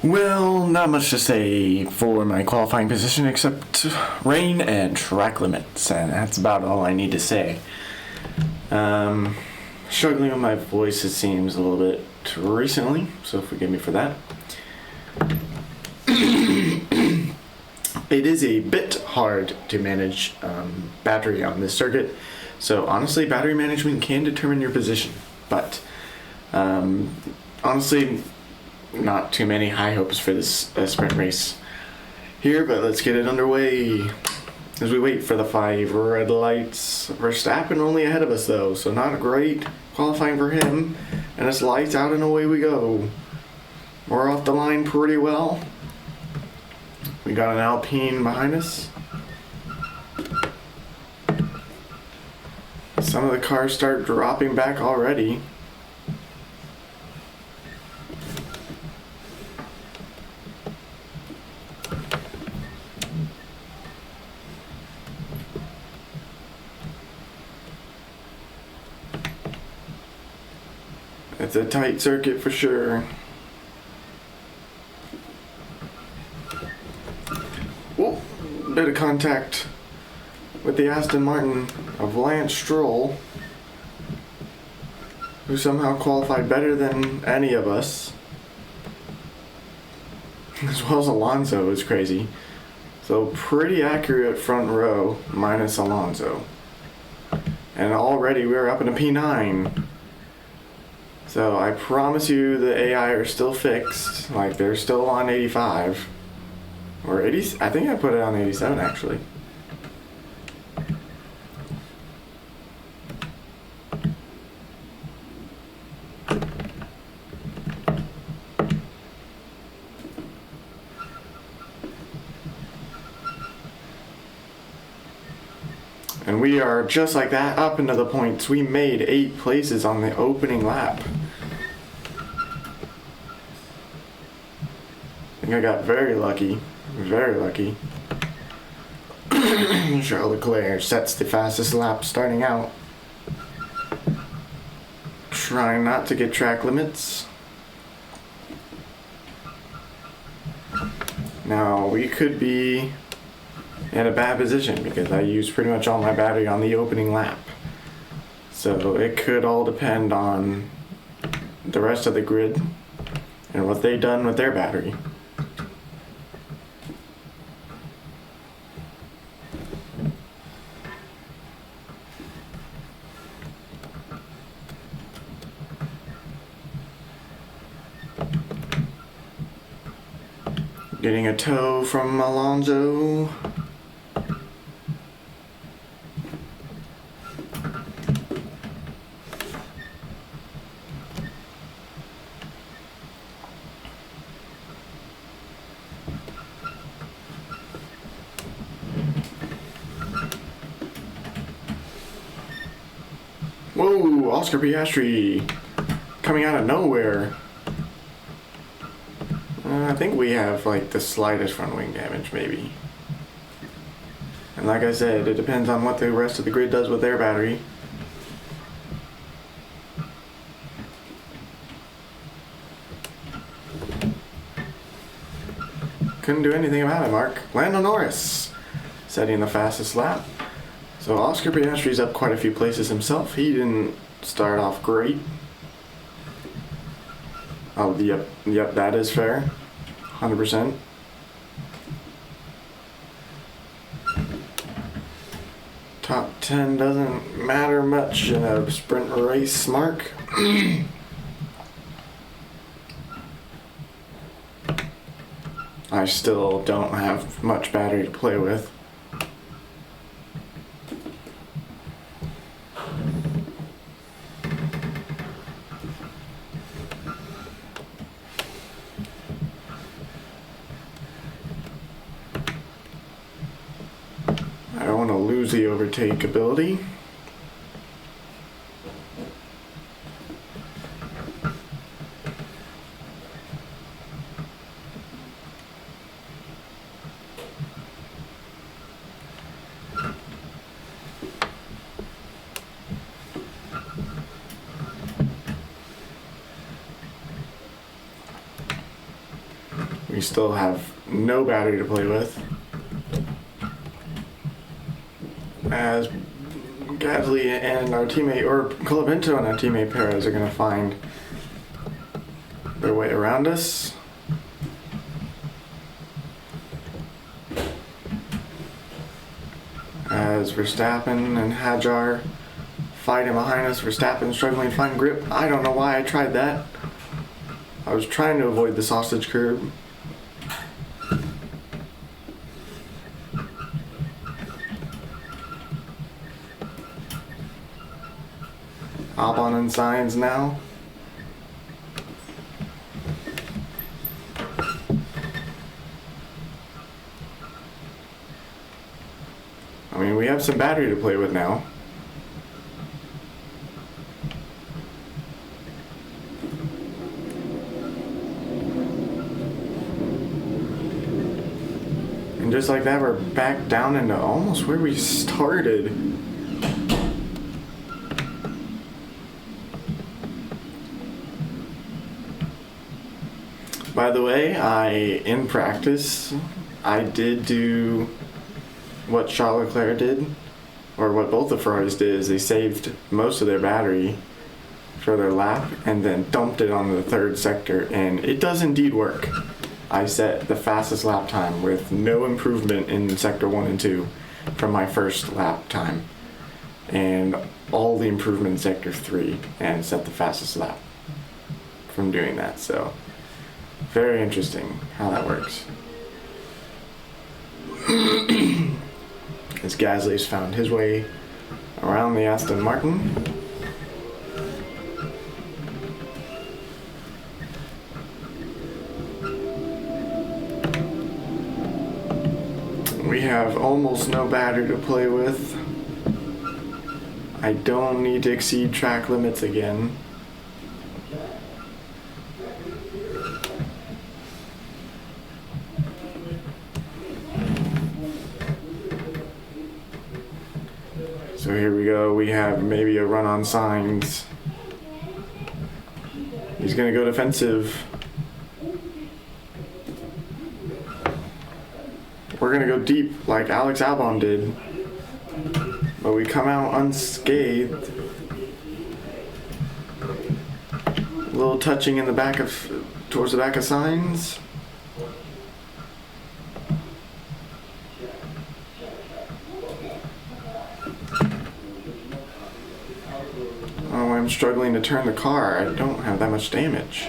Well, not much to say for my qualifying position except rain and track limits, and that's about all I need to say. Struggling with my voice, it seems, a little bit recently, so forgive me for that. It is a bit hard to manage battery on this circuit, so honestly, battery management can determine your position, but honestly, not too many high hopes for this sprint race here, but let's get it underway as we wait for the 5 red lights. Verstappen only ahead of us though, so not great qualifying for him, and it's lights out and away we go. We're off the line pretty well. We got an Alpine behind us. Some of the cars start dropping back already. It's a tight circuit for sure. Whoa, bit of contact with the Aston Martin of Lance Stroll, who somehow qualified better than any of us, as well as Alonso is crazy. So pretty accurate front row, minus Alonso. And already we're up in a P9. So I promise you the AI are still fixed, like they're still on 85. Or 80, I think I put it on 87 actually. And we are just like that up into the points. We made 8 places on the opening lap. I think I got very lucky. Very lucky. Charles Leclerc sets the fastest lap starting out. Trying not to get track limits. Now we could be in a bad position because I used pretty much all my battery on the opening lap. So it could all depend on the rest of the grid and what they've done with their battery. Getting a tow from Alonso. Whoa, Oscar Piastri coming out of nowhere. I think we have like the slightest front wing damage maybe. And like I said, it depends on what the rest of the grid does with their battery. Couldn't do anything about it, Mark. Lando Norris setting the fastest lap. So Oscar Piastri's up quite a few places himself. He didn't start off great. Oh, yep, that is fair. 100%. Top 10 doesn't matter much in a sprint race, Mark. I still don't have much battery to play with. I don't want to lose the overtake ability. still have no battery to play with. As Gasly and our teammate, or Colapinto and our teammate Perez, are going to find their way around us. As Verstappen and Hadjar fighting behind us, Verstappen struggling to find grip. I don't know why I tried that. I was trying to avoid the sausage curb. Albon and Sainz now. I mean, we have some battery to play with now. And just like that, we're back down into almost where we started. By the way, in practice, I did do what Charles Leclerc did, or what both the Ferraris did, is they saved most of their battery for their lap and then dumped it on the third sector, and it does indeed work. I set the fastest lap time with no improvement in sector 1 and 2 from my first lap time, and all the improvement in sector 3, and set the fastest lap from doing that. So very interesting how that works. As Gasly's found his way around the Aston Martin. We have almost no battery to play with. I don't need to exceed track limits again. So here we go, we have maybe a run on Sainz. He's gonna go defensive. We're gonna go deep like Alex Albon did, but we come out unscathed. A little touching in the back of, towards the back of Sainz. Oh, I'm struggling to turn the car. I don't have that much damage,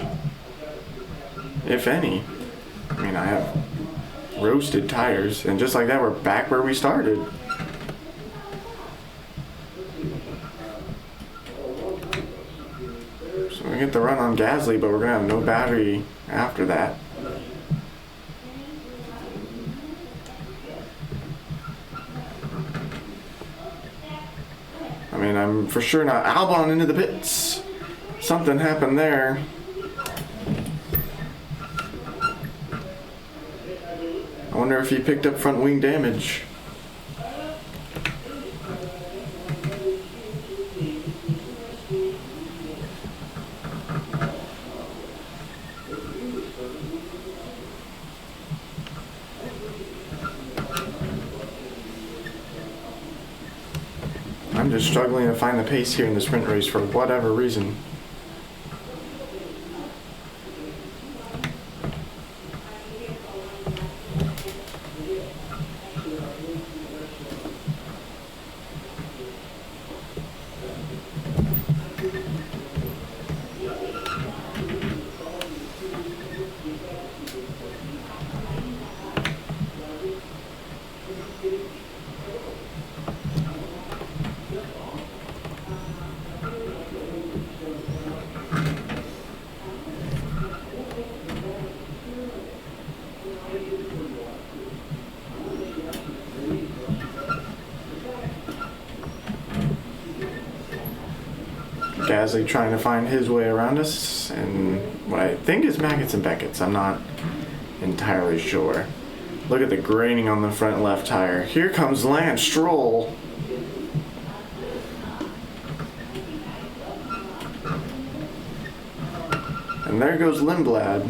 if any. I mean, I have roasted tires, and just like that, we're back where we started. So we get the run on Gasly, but we're gonna have no battery after that. I mean, I'm for sure not. Albon into the pits. Something happened there. I wonder if he picked up front wing damage. I'm just struggling to find the pace here in the sprint race for whatever reason. Gasly trying to find his way around us, and what I think is Maggots and Beckett's. I'm not entirely sure. Look at the graining on the front left tire. Here comes Lance Stroll. And there goes Lindblad.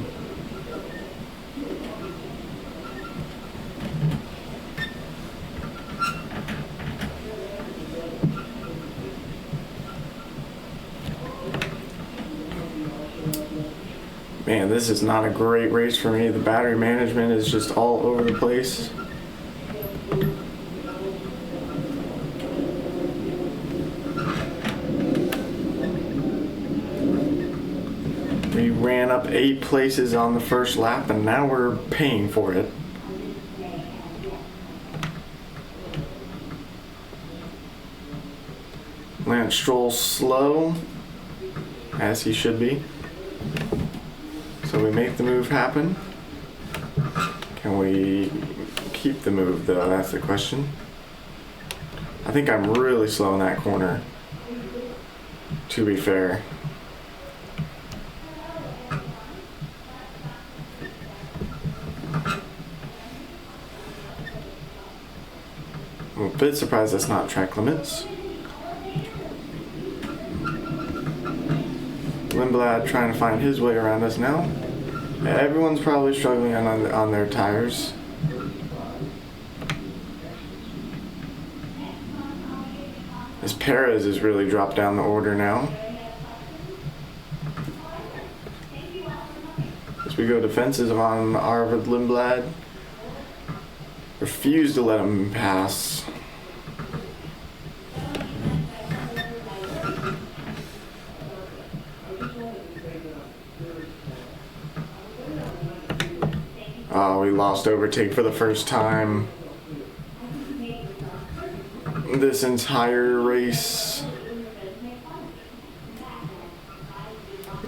Man, this is not a great race for me. The battery management is just all over the place. We ran up 8 places on the first lap and now we're paying for it. Lance Stroll slow, as he should be. So we make the move happen. Can we keep the move though? That's the question. I think I'm really slow in that corner, to be fair. I'm a bit surprised that's not track limits. Lindblad trying to find his way around us now. Everyone's probably struggling on their tires. As Perez has really dropped down the order now. As we go defensive on Arvid Lindblad. Refuse to let him pass. Oh, we lost overtake for the first time this entire race.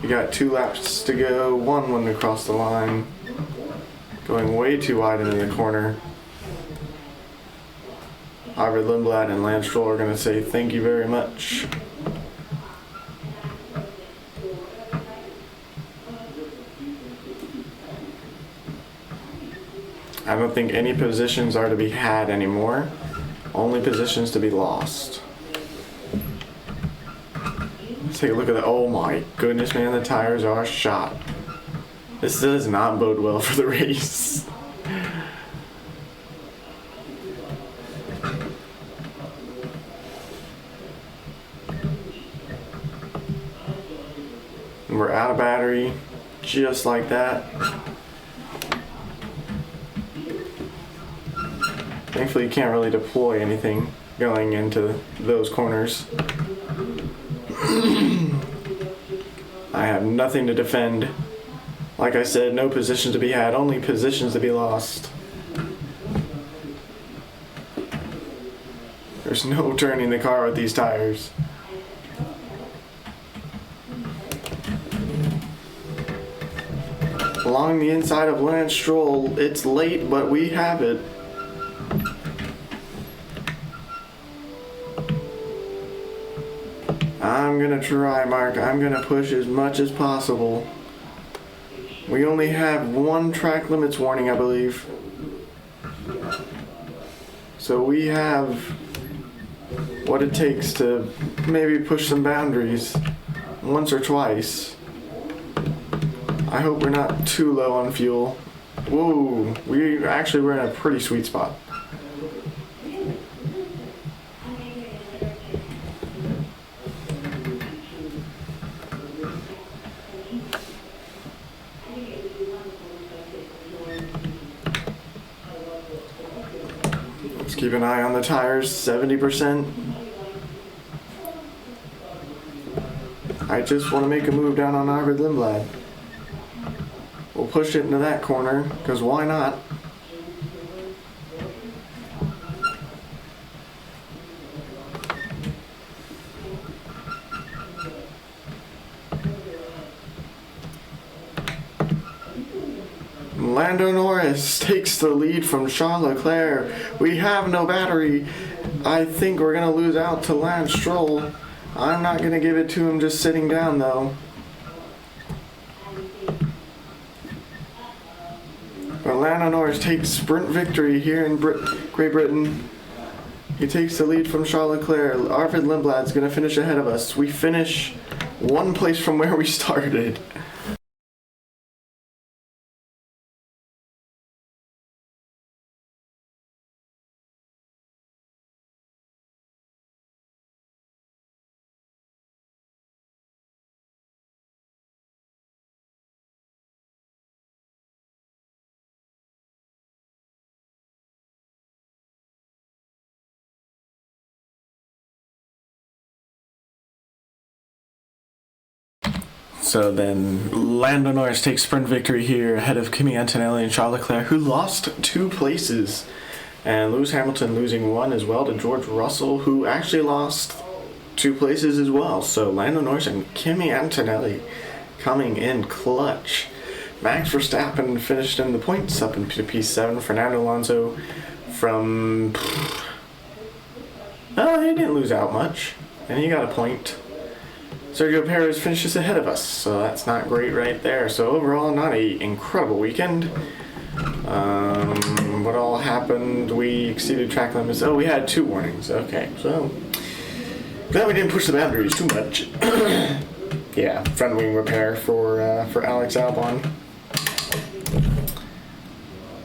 We got 2 laps to go, 1 when we crossed the line. Going way too wide into the corner. Arvid Lindblad and Lance Stroll are going to say thank you very much. I don't think any positions are to be had anymore. Only positions to be lost. Let's take a look at the, oh my goodness man, the tires are shot. This does not bode well for the race. We're out of battery, just like that. Thankfully you can't really deploy anything going into those corners. I have nothing to defend. Like I said, no position to be had, only positions to be lost. There's no turning the car with these tires. Along the inside of Lance Stroll, it's late, but we have it. I'm gonna try, Mark. I'm gonna push as much as possible. We only have 1 track limits warning, I believe. So we have what it takes to maybe push some boundaries once or twice. I hope we're not too low on fuel. Whoa, we're in a pretty sweet spot. Let's keep an eye on the tires, 70%. I just want to make a move down on Arvid Lindblad. We'll push it into that corner, because why not? Lando Norris takes the lead from Charles Leclerc. We have no battery. I think we're going to lose out to Lance Stroll. I'm not going to give it to him just sitting down, though. But Lando Norris takes sprint victory here in Great Britain. He takes the lead from Charles Leclerc. Arvid Lindblad's going to finish ahead of us. We finish 1 place from where we started. So then Lando Norris takes sprint victory here ahead of Kimi Antonelli and Charles Leclerc, who lost 2 places. And Lewis Hamilton losing 1 as well to George Russell, who actually lost 2 places as well. So Lando Norris and Kimi Antonelli coming in clutch. Max Verstappen finished in the points up in P7. Fernando Alonso from... Oh, he didn't lose out much. And he got a point. Sergio Perez finishes ahead of us, so that's not great right there. So overall, not a incredible weekend. What all happened? We exceeded track limits. Oh, we had 2 warnings. Okay, so glad we didn't push the boundaries too much. Yeah, front wing repair for Alex Albon.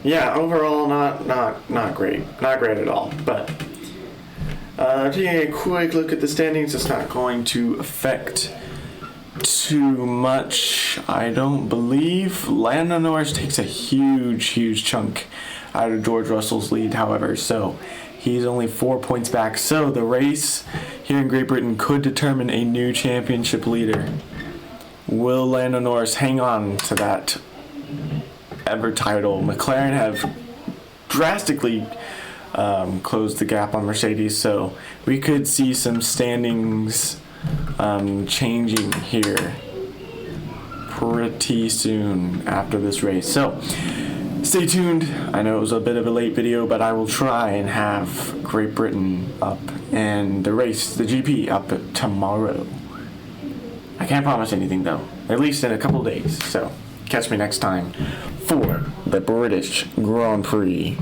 Yeah, overall not great, not great at all. But taking a quick look at the standings, it's not going to affect too much, I don't believe. Lando Norris takes a huge chunk out of George Russell's lead, however, so he's only 4 points back. So the race here in Great Britain could determine a new championship leader. Will Lando Norris hang on to that ever title? McLaren have drastically closed the gap on Mercedes, so we could see some standings changing here pretty soon after this race. So stay tuned. I know it was a bit of a late video, but I will try and have Great Britain up and the race, the GP, up tomorrow. I can't promise anything though, at least in a couple days. So catch me next time for the British Grand Prix.